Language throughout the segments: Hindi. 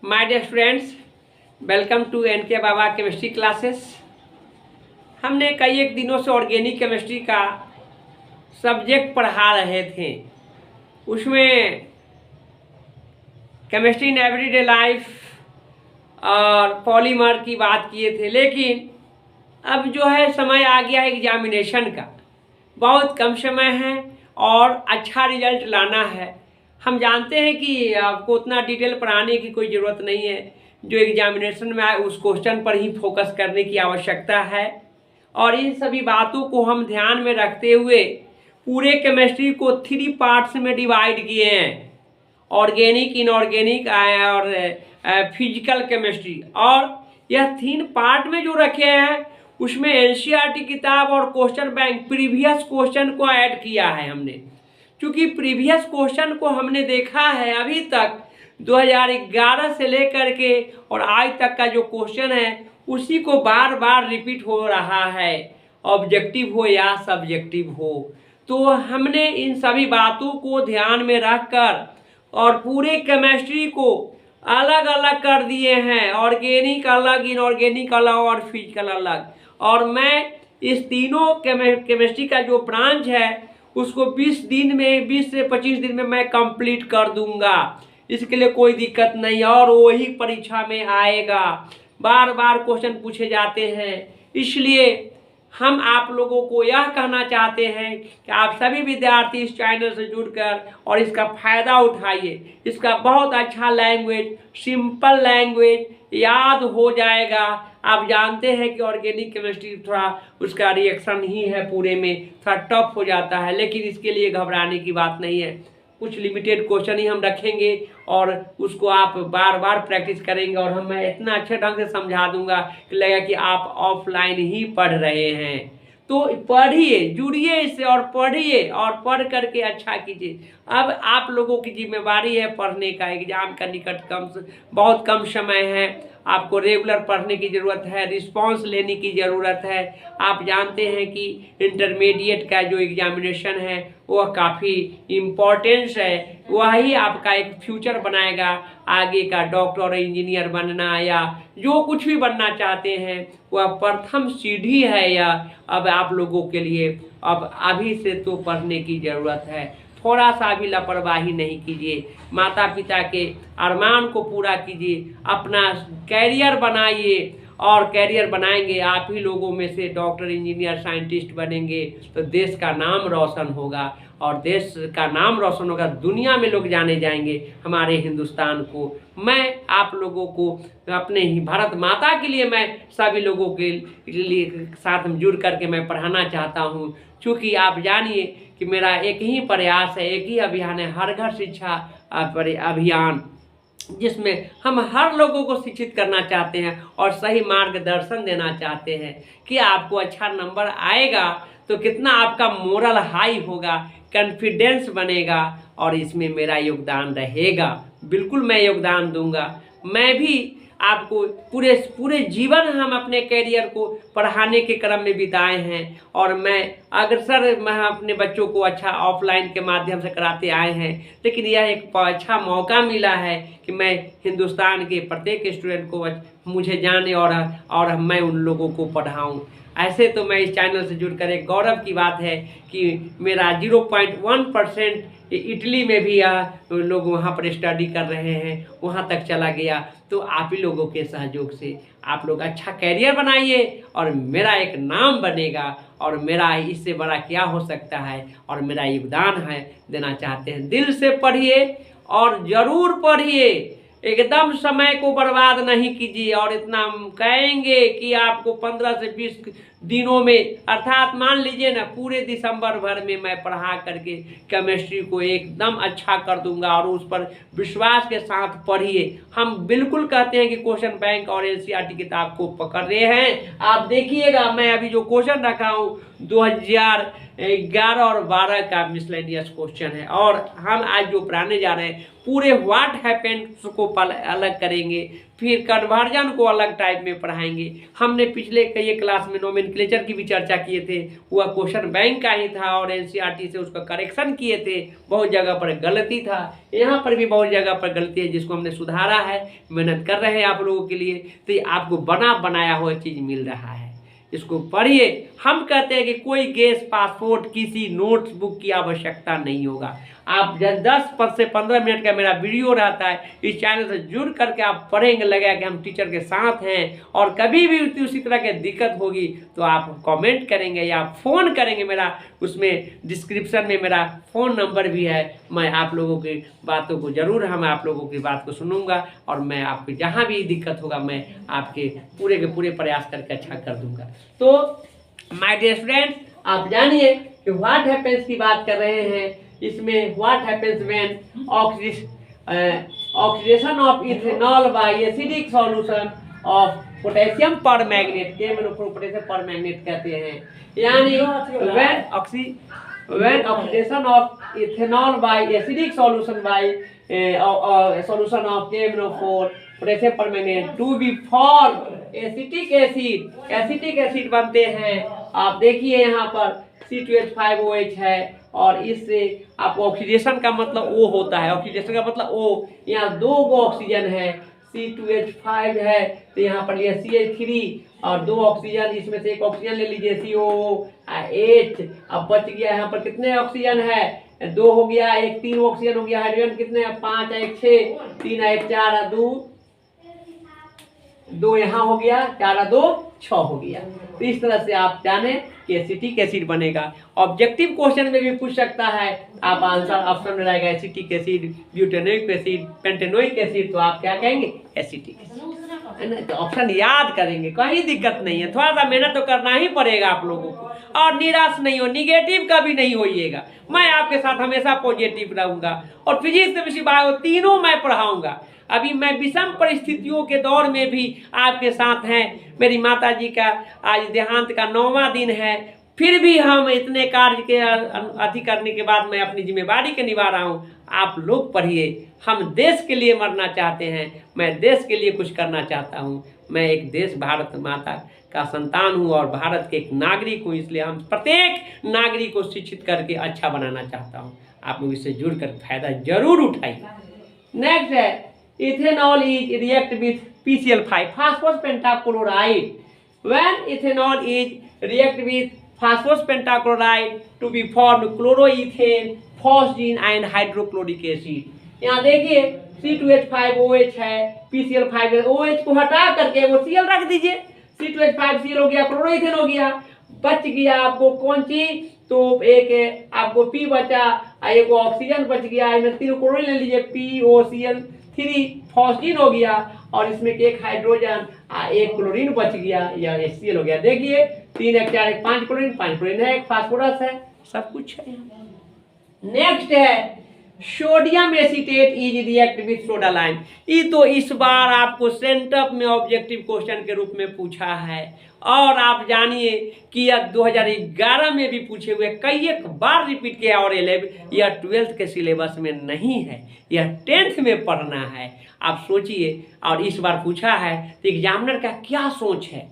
My dear students, welcome to NK Baba chemistry classes. हमने कई एक दिनों से ऑर्गेनिक केमिस्ट्री का सब्जेक्ट पढ़ा रहे थे। उसमें केमिस्ट्री इन एवरीडे लाइफ और पॉलीमर की बात किए थे, लेकिन अब जो है समय आ गया है एग्जामिनेशन का। बहुत कम समय है और अच्छा रिजल्ट लाना है। हम जानते हैं कि आपको उतना डिटेल पढ़ाने की कोई ज़रूरत नहीं है। जो एग्जामिनेशन में आए उस क्वेश्चन पर ही फोकस करने की आवश्यकता है और इन सभी बातों को हम ध्यान में रखते हुए पूरे केमिस्ट्री को 3 पार्ट्स में डिवाइड किए हैं। ऑर्गेनिक, इनऑर्गेनिक और फिजिकल केमिस्ट्री। और यह 3 पार्ट में जो रखे हैं उसमें एनसीईआरटी किताब और क्वेश्चन बैंक प्रीवियस क्वेश्चन को ऐड किया है हमने। क्योंकि प्रीवियस क्वेश्चन को हमने देखा है अभी तक 2011 से लेकर के और आज तक का जो क्वेश्चन है उसी को बार बार रिपीट हो रहा है, ऑब्जेक्टिव हो या सब्जेक्टिव हो। तो हमने इन सभी बातों को ध्यान में रखकर और पूरे केमिस्ट्री को अलग अलग कर दिए हैं। ऑर्गेनिक अलग, इनऑर्गेनिक अलग और फिजिकल अलग। और मैं इस तीनों केमिस्ट्री का जो ब्रांच है उसको 20 दिन में, 20 से 25 दिन में मैं कंप्लीट कर दूंगा। इसके लिए कोई दिक्कत नहीं और वही परीक्षा में आएगा। बार बार क्वेश्चन पूछे जाते हैं, इसलिए हम आप लोगों को यह कहना चाहते हैं कि आप सभी विद्यार्थी इस चैनल से जुड़कर और इसका फ़ायदा उठाइए। इसका बहुत अच्छा लैंग्वेज, सिंपल लैंग्वेज याद हो जाएगा। आप जानते हैं कि ऑर्गेनिक केमिस्ट्री थोड़ा उसका रिएक्शन ही है पूरे में, थोड़ा टफ हो जाता है, लेकिन इसके लिए घबराने की बात नहीं है। कुछ लिमिटेड क्वेश्चन ही हम रखेंगे और उसको आप बार बार प्रैक्टिस करेंगे और मैं इतना अच्छे ढंग से समझा दूंगा कि लगेगा कि आप ऑफलाइन ही पढ़ रहे हैं। तो पढ़िए, जुड़िए इससे और पढ़िए और पढ़ करके अच्छा कीजिए। अब आप लोगों की जिम्मेवारी है पढ़ने का। एग्जाम का निकट बहुत कम समय है। आपको रेगुलर पढ़ने की ज़रूरत है, रिस्पांस लेने की ज़रूरत है। आप जानते हैं कि इंटरमीडिएट का जो एग्जामिनेशन है वह काफ़ी इम्पोर्टेंस है। वही आपका एक फ्यूचर बनाएगा आगे का। डॉक्टर, इंजीनियर बनना या जो कुछ भी बनना चाहते हैं वह प्रथम सीढ़ी है। या अब आप लोगों के लिए अब अभी से तो पढ़ने की ज़रूरत है। थोड़ा सा भी लापरवाही नहीं कीजिए। माता पिता के अरमान को पूरा कीजिए, अपना कैरियर बनाइए और कैरियर बनाएंगे आप ही लोगों में से डॉक्टर, इंजीनियर, साइंटिस्ट बनेंगे तो देश का नाम रोशन होगा। और देश का नाम रोशन होगा, दुनिया में लोग जाने जाएंगे हमारे हिंदुस्तान को। मैं आप लोगों को अपने ही भारत माता के लिए मैं सभी लोगों के लिए साथ में जुड़ करके मैं पढ़ाना चाहता हूँ। क्योंकि आप जानिए कि मेरा एक ही प्रयास है, एक ही अभियान है, हर घर शिक्षा अभियान, जिसमें हम हर लोगों को शिक्षित करना चाहते हैं और सही मार्गदर्शन देना चाहते हैं कि आपको अच्छा नंबर आएगा तो कितना आपका मोरल हाई होगा, कॉन्फिडेंस बनेगा और इसमें मेरा योगदान रहेगा। बिल्कुल मैं योगदान दूंगा। मैं भी आपको पूरे जीवन हम अपने कैरियर को पढ़ाने के क्रम में बिताए हैं और मैं अपने बच्चों को अच्छा ऑफलाइन के माध्यम से कराते आए हैं। लेकिन यह एक अच्छा मौका मिला है कि मैं हिंदुस्तान के प्रत्येक स्टूडेंट को मुझे जाने और मैं उन लोगों को पढ़ाऊं। ऐसे तो मैं इस चैनल से जुड़कर एक गौरव की बात है कि मेरा 0.1% इटली में भी लोग वहाँ पर स्टडी कर रहे हैं, वहाँ तक चला गया। तो आप ही लोगों के सहयोग से आप लोग अच्छा कैरियर बनाइए और मेरा एक नाम बनेगा। और मेरा इससे बड़ा क्या हो सकता है और मेरा योगदान है देना चाहते हैं। दिल से पढ़िए और ज़रूर पढ़िए, एकदम समय को बर्बाद नहीं कीजिए। और इतना कहेंगे कि आपको 15 से 20 दिनों में, अर्थात मान लीजिए ना पूरे दिसंबर भर में मैं पढ़ा करके केमिस्ट्री को एकदम अच्छा कर दूंगा। और उस पर विश्वास के साथ पढ़िए। हम बिल्कुल कहते हैं कि क्वेश्चन बैंक और एनसीईआरटी किताब को पकड़ रहे हैं। आप देखिएगा, मैं अभी जो क्वेश्चन रखा हूँ 2011 और 12 का मिसलेनियस क्वेश्चन है और हम आज जो पढ़ाने जा रहे हैं पूरे व्हाट हैपेंड को अलग करेंगे। फिर कन्वर्जन को अलग टाइप में पढ़ाएंगे। हमने पिछले कई क्लास में नोमेनक्लेचर की भी चर्चा किए थे, वह क्वेश्चन बैंक का ही था और एनसीईआरटी से उसका करेक्शन किए थे। बहुत जगह पर गलती था, यहाँ पर भी बहुत जगह पर गलती है जिसको हमने सुधारा है, मेहनत कर रहे हैं आप लोगों के लिए। तो ये आपको बना बनाया हुआ चीज़ मिल रहा है, इसको पढ़िए। हम कहते हैं कि कोई गैस पासपोर्ट किसी नोटबुक की आवश्यकता नहीं होगा। आप 10 से 15 मिनट का मेरा वीडियो रहता है, इस चैनल से जुड़ करके आप पढ़ेंगे, लगेगा कि हम टीचर के साथ हैं। और कभी भी उसी तरह की दिक्कत होगी तो आप कमेंट करेंगे या फ़ोन करेंगे। मेरा उसमें डिस्क्रिप्शन में मेरा फ़ोन नंबर भी है। मैं आप लोगों की बातों को ज़रूर, हम आप लोगों की बात को सुनूंगा और मैं आपको जहाँ भी दिक्कत होगा मैं आपके पूरे के पूरे प्रयास करके अच्छा कर दूंगा। तो माय डियर स्टूडेंट, आप जानिए कि व्हाट हैपेंस की बात कर रहे हैं। इसमें what happens when oxidation of ethanol by acidic solution of potassium permanganate के पोटेशियम परमैंगनेट कहते हैं। यानी when oxidation of ethanol by acidic solution by solution of KMnO4 potassium permanganate to be form acetic acid. Acetic acid बनते हैं। आप देखिए यहाँ पर C2H5OH है और इससे आपको ऑक्सीडेशन का मतलब O होता है। ऑक्सीडेशन का मतलब O, यहाँ 2 ऑक्सीजन है, C2H5 है तो यहाँ पर लिया CH3 और 2 ऑक्सीजन, इसमें से एक ऑक्सीजन ले लीजिए COOH। अब बच गया यहाँ पर कितने ऑक्सीजन है, 2 हो गया, एक 3 ऑक्सीजन हो गया। हाइड्रोजन कितने हैं, 5 1 6, 3 1 4 2 यहाँ हो गया, 4 2 6 हो गया। तो इस तरह से आप जाने कि एसिटिक एसिड बनेगा। ऑब्जेक्टिव क्वेश्चन में भी पूछ सकता है, आप आंसर ऑप्शन में रहेगा acetic acid, butanoic acid, pentanoic acid, तो आप क्या कहेंगे, एसिटिक एसिड। तो ऑप्शन याद करेंगे, कहीं दिक्कत नहीं है। थोड़ा सा मेहनत तो करना ही पड़ेगा आप लोगों को, और निराश नहीं हो, निगेटिव कभी नहीं होइएगा। मैं आपके साथ हमेशा पॉजिटिव रहूंगा और फिजिक्स केमिस्ट्री बायो तीनों मैं पढ़ाऊंगा। अभी मैं विषम परिस्थितियों के दौर में भी आपके साथ हैं। मेरी माता जी का आज देहांत का 9वां दिन है, फिर भी हम इतने कार्य के अति करने के बाद मैं अपनी जिम्मेदारी के निभा रहा हूँ। आप लोग पढ़िए, हम देश के लिए मरना चाहते हैं, मैं देश के लिए कुछ करना चाहता हूँ। मैं एक देश भारत माता का संतान हूँ और भारत के एक नागरिक हूँ, इसलिए हम प्रत्येक नागरिक को शिक्षित करके अच्छा बनाना चाहता हूँ। आप लोग इससे जुड़कर फायदा जरूर उठाइए। नेक्स्ट है ethanol is react with PCl5 phosphorus pentachloride. When ethanol is react with phosphorus pentachloride to be formed chloroethane, phosgene and hydrochloric acid. यहाँ देखिए C2H5OH है, PCl5 है, OH को हटा करके वो Cl रख दीजिए, C2H5 Cl हो गया, क्लोरोइथेन हो गया। बच गया आपको कौन सी, तो एक आपको P बचा, एक ऑक्सीजन बच गया, इसमें 3 क्लोरीन ले लीजिए, POCl3, फॉस्फीन हो गया और इसमें एक हाइड्रोजन, एक क्लोरीन बच गया, या HCl हो गया। देखिए 3 1 4 1 5 क्लोरीन, 5 क्लोरीन है, एक फास्फोरस है, सब कुछ है। नेक्स्ट है sodium acetate is react with soda lime. ये तो इस बार आपको सेंटअप में ऑब्जेक्टिव क्वेश्चन के रूप में पूछा है और आप जानिए कि यह 2011 में भी पूछे हुए, कई एक बार रिपीट किया और 11 या 12th के सिलेबस में नहीं है, यह 10th में पढ़ना है। आप सोचिए, और इस बार पूछा है तो एग्जामिनर का क्या सोच है,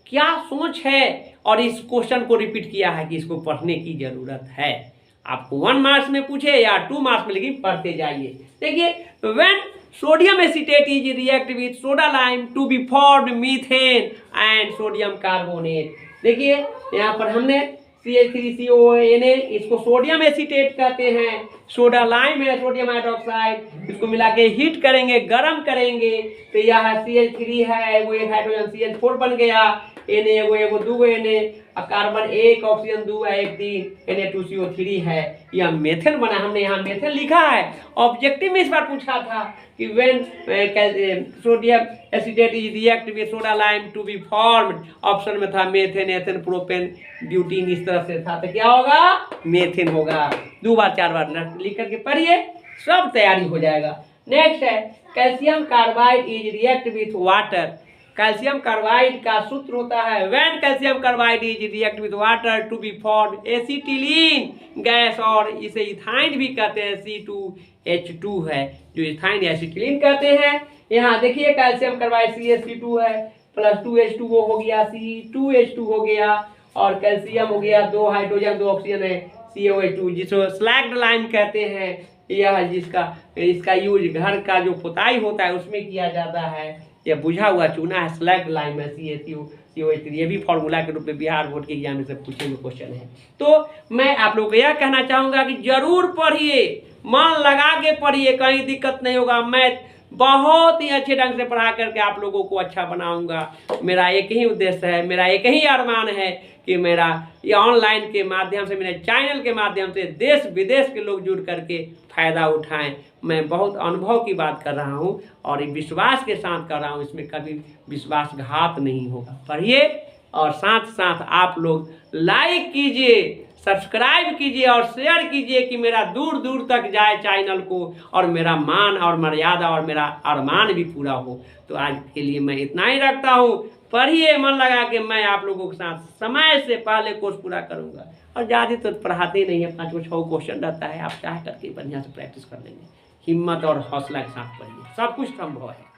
क्या सोच है, और इस क्वेश्चन को रिपीट किया है कि इसको पढ़ने की जरूरत है। आपको 1 मार्क्स में पूछे या 2 मार्क्स में, लेकिन पढ़ते जाइए। देखिए when sodium acetate is react with soda lime to be formed methane and sodium carbonate. देखिए यहाँ पर हमने CH3CONA, इसको सोडियम एसीटेट कहते हैं, सोडा लाइम है सोडियम हाइड्रोक्साइड, इसको मिला के हीट करेंगे, गर्म करेंगे तो यह CH3 है, वो एक हाइड्रोजन CH4 बन गया, Na वो 2 Na, कार्बन 1 ऑक्सीजन 2 है, 1 3 Na2CO3 है, यह मेथेन बना। हमने यहाँ मेथेन लिखा है। ऑब्जेक्टिव में इस बार पूछा था कि when sodium acetate is react with soda lime to be formed, option में था मेथेन, एथेन, प्रोपेन, ब्यूटीन, इस तरह से था, तो क्या होगा, मेथेन होगा। 2 बार 4 बार लिख करके पढ़िए, सब तैयारी हो जाएगा। नेक्स्ट है calcium carbide is react with water. Calcium carbide का सूत्र होता है when calcium carbide is react with water to be formed acetylene gas, और इसे इथाइन भी कहते हैं, C2H2 है जो इथाइन एसिटिलीन कहते हैं। यहाँ देखिए कैल्शियम करवाए CaC2 है प्लस 2H2O हो गया, C2H2 हो गया, और कैल्शियम हो गया, 2 हाइड्रोजन 2 ऑक्सीजन है, COH2 जिसको स्लैग्ड लाइम कहते हैं। यह जिसका इसका यूज घर का जो पुताई होता है उसमें किया जाता है। यह बुझा हुआ चूना है, स्लैग्ड लाइम है, CaCO3। ये भी फॉर्मूला के रूप में बिहार बोर्ड के एग्जाम में से पूछे हुए क्वेश्चन है। तो मैं आप लोगों को यह कहना चाहूँगा कि जरूर पढ़िए, मन लगा के पढ़िए, कहीं दिक्कत नहीं होगा। मैं बहुत ही अच्छे ढंग से पढ़ा करके आप लोगों को अच्छा बनाऊंगा। मेरा एक ही उद्देश्य है, मेरा एक ही अरमान है कि मेरा ये ऑनलाइन के माध्यम से, मेरे चैनल के माध्यम से देश विदेश के लोग जुड़ करके फ़ायदा उठाएं। मैं बहुत अनुभव की बात कर रहा हूं और एक विश्वास के साथ कर रहा हूं, इसमें कभी विश्वासघात नहीं होगा। पढ़िए और साथ साथ आप लोग लाइक कीजिए, सब्सक्राइब कीजिए और शेयर कीजिए कि मेरा दूर दूर तक जाए चैनल को, और मेरा मान और मर्यादा और मेरा अरमान भी पूरा हो। तो आज के लिए मैं इतना ही रखता हूँ। पढ़िए मन लगा के, मैं आप लोगों के साथ समय से पहले कोर्स पूरा करूँगा। और ज़्यादा तो पढ़ाते ही नहीं है, 5-6 क्वेश्चन रहता है, आप चाह करके बढ़िया से प्रैक्टिस कर लेंगे। हिम्मत और हौसला के साथ पढ़िए, सब कुछ संभव है।